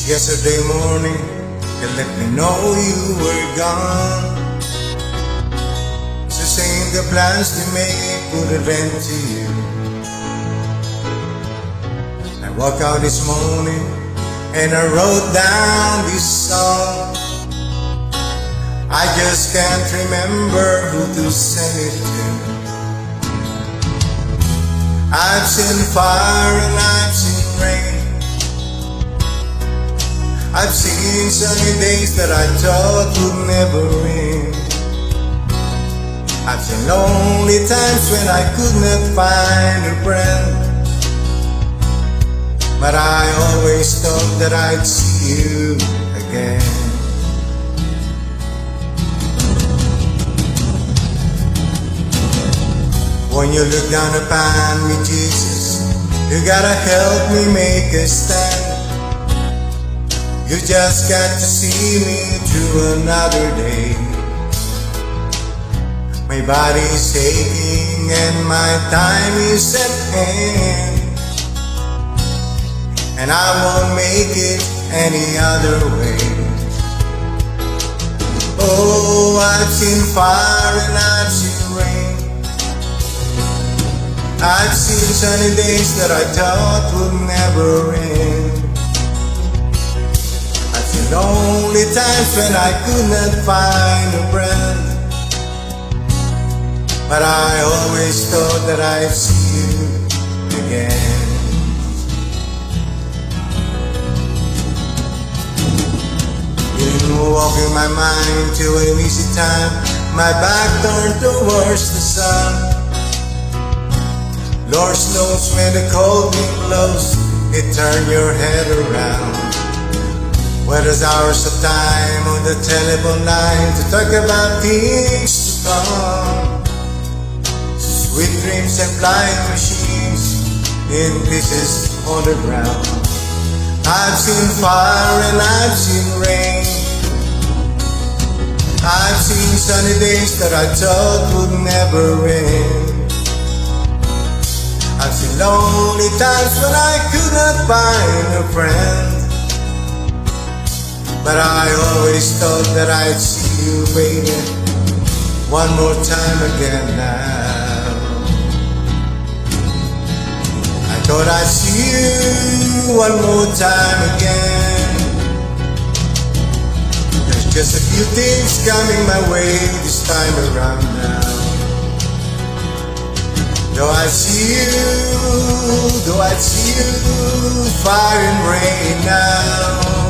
Yesterday morning, you let me know you were gone. It's the same, the plans they made put an end to you. I woke out this morning and I wrote down this song. I just can't remember who to send it to. I've seen fire and I've seen rain. I've seen sunny days that I thought would never end. I've seen lonely times when I could not find a friend. But I always thought that I'd see you again. When you look down upon me, Jesus, you gotta help me make a stand. You just got to see me through another day. My body's aching and my time is at hand, and I won't make it any other way. Oh, I've seen fire and I've seen rain. I've seen sunny days that I thought would never end. Lonely times when I could not find a friend, but I always thought that I'd see you again. You didn't walk in my mind to an easy time. My back turned towards the sun. Lord knows when the cold wind blows, it turned your head around. Where there's hours of time on the telephone line to talk about things to come. Sweet dreams and flying machines in pieces on the ground. I've seen fire and I've seen rain. I've seen sunny days that I thought would never end. I've seen lonely times when I could not find a friend, but I always thought that I'd see you, baby, one more time again now. I thought I'd see you one more time again. There's just a few things coming my way this time around now. Though I see you, fire and rain now.